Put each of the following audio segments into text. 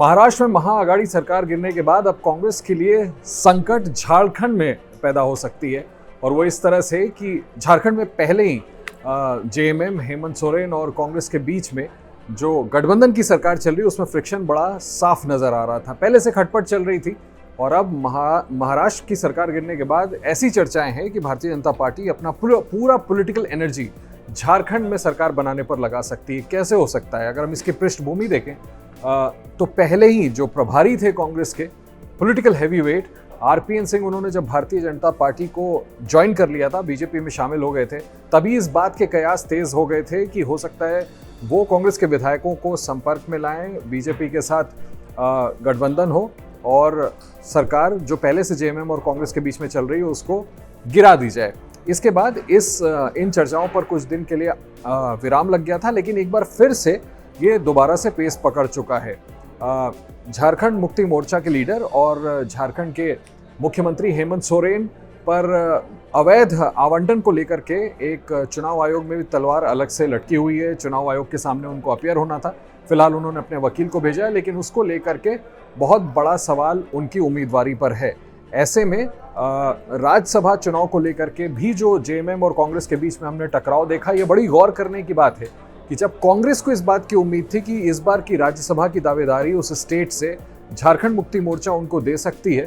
महाराष्ट्र में महाअघाड़ी सरकार गिरने के बाद अब कांग्रेस के लिए संकट झारखंड में पैदा हो सकती है। और वो इस तरह से कि झारखंड में पहले ही जेएमएम, हेमंत सोरेन और कांग्रेस के बीच में जो गठबंधन की सरकार चल रही है उसमें फ्रिक्शन बड़ा साफ नजर आ रहा था। पहले से खटपट चल रही थी और अब महाराष्ट्र की सरकार गिरने के बाद ऐसी चर्चाएं हैं कि भारतीय जनता पार्टी अपना पूरा पॉलिटिकल एनर्जी झारखंड में सरकार बनाने पर लगा सकती है। कैसे हो सकता है? अगर हम इसकी पृष्ठभूमि देखें तो पहले ही जो प्रभारी थे कांग्रेस के पॉलिटिकल हैवीवेट आरपीएन सिंह, उन्होंने जब भारतीय जनता पार्टी को ज्वाइन कर लिया था, बीजेपी में शामिल हो गए थे, तभी इस बात के कयास तेज हो गए थे कि हो सकता है वो कांग्रेस के विधायकों को संपर्क में लाएं, बीजेपी के साथ गठबंधन हो और सरकार जो पहले से जेएमएम और कांग्रेस के बीच में चल रही है उसको गिरा दी जाए। इसके बाद इन चर्चाओं पर कुछ दिन के लिए विराम लग गया था, लेकिन एक बार फिर से ये दोबारा से पेस पकड़ चुका है। झारखंड मुक्ति मोर्चा के लीडर और झारखंड के मुख्यमंत्री हेमंत सोरेन पर अवैध आवंटन को लेकर के एक चुनाव आयोग में भी तलवार अलग से लटकी हुई है। चुनाव आयोग के सामने उनको अपीयर होना था। फिलहाल उन्होंने अपने वकील को भेजा है, लेकिन उसको लेकर के बहुत बड़ा सवाल उनकी उम्मीदवारी पर है। ऐसे में राज्यसभा चुनाव को लेकर के भी जो जेएमएम और कांग्रेस के बीच में हमने टकराव देखा, ये बड़ी गौर करने की बात है कि जब कांग्रेस को इस बात की उम्मीद थी कि इस बार की राज्यसभा की दावेदारी उस स्टेट से झारखंड मुक्ति मोर्चा उनको दे सकती है,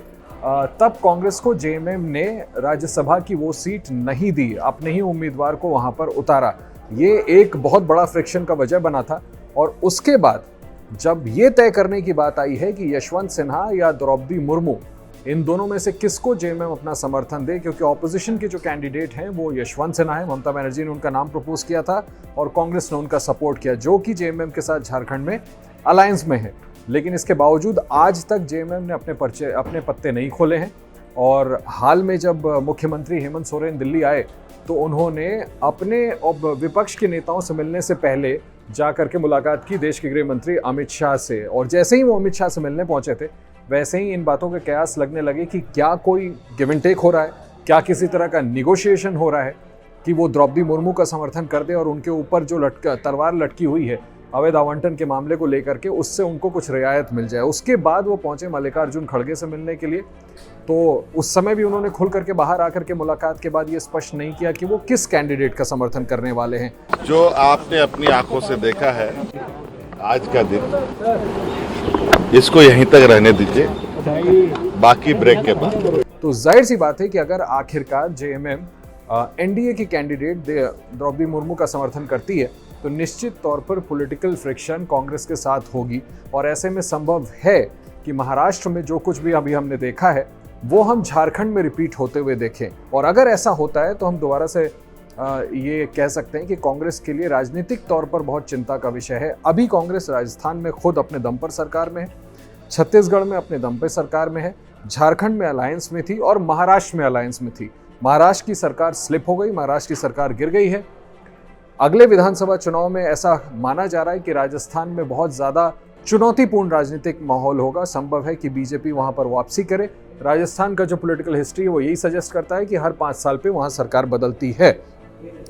तब कांग्रेस को जेएमएम ने राज्यसभा की वो सीट नहीं दी, अपने ही उम्मीदवार को वहां पर उतारा। ये एक बहुत बड़ा फ्रिक्शन का वजह बना था। और उसके बाद जब ये तय करने की बात आई है कि यशवंत सिन्हा या द्रौपदी मुर्मू, इन दोनों में से किसको जेएमएम अपना समर्थन दे, क्योंकि ऑपोजिशन के जो कैंडिडेट हैं वो यशवंत सिन्हा है, ममता बनर्जी ने उनका नाम प्रपोज किया था और कांग्रेस ने उनका सपोर्ट किया, जो कि जेएमएम के साथ झारखंड में अलायंस में है। लेकिन इसके बावजूद आज तक जेएमएम ने अपने पत्ते नहीं खोले हैं। और हाल में जब मुख्यमंत्री हेमंत सोरेन दिल्ली आए तो उन्होंने अपने विपक्ष के नेताओं से मिलने से पहले जा करके मुलाकात की देश के गृह मंत्री अमित शाह से। और जैसे ही वो अमित शाह से मिलने पहुंचे थे, वैसे ही इन बातों के कयास लगने लगे कि क्या कोई गिव एंड टेक हो रहा है, क्या किसी तरह का निगोशिएशन हो रहा है कि वो द्रौपदी मुर्मू का समर्थन कर दे और उनके ऊपर जो तलवार लटकी हुई है अवैध आवंटन के मामले को लेकर के, उससे उनको कुछ रियायत मिल जाए। उसके बाद वो पहुंचे मल्लिकार्जुन खड़गे से मिलने के लिए। तो उस समय भी उन्होंने खुल करके बाहर आकर के मुलाकात के बाद ये स्पष्ट नहीं किया कि वो किस कैंडिडेट का समर्थन करने वाले हैं। जो आपने अपनी आंखों से देखा है आज का दिन, इसको यहीं तक रहने दीजिए, बाकी ब्रेक के बाद। तो जाहिर सी बात है कि अगर आखिरकार जेएमएम एनडीए की कैंडिडेट द्रौपदी मुर्मू का समर्थन करती है तो निश्चित तौर पर पॉलिटिकल फ्रिक्शन कांग्रेस के साथ होगी। और ऐसे में संभव है कि महाराष्ट्र में जो कुछ भी अभी हमने देखा है वो हम झारखंड में रिपीट होते हुए देखें। और अगर ऐसा होता है तो हम दोबारा से ये कह सकते हैं कि कांग्रेस के लिए राजनीतिक तौर पर बहुत चिंता का विषय है। अभी कांग्रेस राजस्थान में खुद अपने दम पर सरकार में है, छत्तीसगढ़ में अपने दम पर सरकार में है, झारखंड में अलायंस में थी और महाराष्ट्र में अलायंस में थी। महाराष्ट्र की सरकार स्लिप हो गई, महाराष्ट्र की सरकार गिर गई है। अगले विधानसभा चुनाव में ऐसा माना जा रहा है कि राजस्थान में बहुत ज़्यादा चुनौतीपूर्ण राजनीतिक माहौल होगा। संभव है कि बीजेपी वहां पर वापसी करे। राजस्थान का जो पॉलिटिकल हिस्ट्री है वो यही सजेस्ट करता है कि हर 5 साल पे वहां सरकार बदलती है।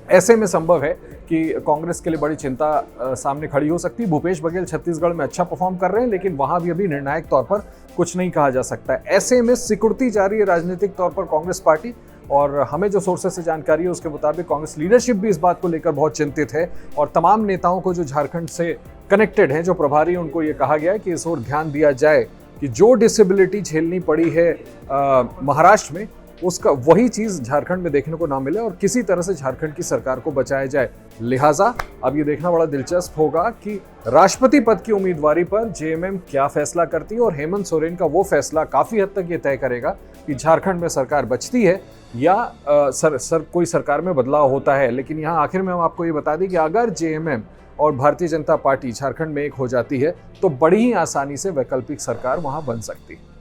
ऐसे में संभव है कि कांग्रेस के लिए बड़ी चिंता सामने खड़ी हो सकती है। भूपेश बघेल छत्तीसगढ़ में अच्छा परफॉर्म कर रहे हैं, लेकिन वहां भी अभी निर्णायक तौर पर कुछ नहीं कहा जा सकता है। ऐसे में सिकुड़ती जा रही है राजनीतिक तौर पर कांग्रेस पार्टी। और हमें जो सोर्सेस से जानकारी है उसके मुताबिक कांग्रेस लीडरशिप भी इस बात को लेकर बहुत चिंतित है। और तमाम नेताओं को जो झारखंड से कनेक्टेड हैं, जो प्रभारी, उनको ये कहा गया है कि इस ओर ध्यान दिया जाए कि जो डिसेबिलिटी झेलनी पड़ी है महाराष्ट्र में, उसका वही चीज़ झारखंड में देखने को ना मिले और किसी तरह से झारखंड की सरकार को बचाया जाए। लिहाजा अब ये देखना बड़ा दिलचस्प होगा कि राष्ट्रपति पद की उम्मीदवारी पर जेएमएम क्या फैसला करती है। और हेमंत सोरेन का वो फैसला काफ़ी हद तक ये तय करेगा कि झारखंड में सरकार बचती है या कोई सरकार में बदलाव होता है। लेकिन यहाँ आखिर में हम आपको ये बता दें कि अगर जेएमएम और भारतीय जनता पार्टी झारखंड में एक हो जाती है तो बड़ी ही आसानी से वैकल्पिक सरकार वहाँ बन सकती है।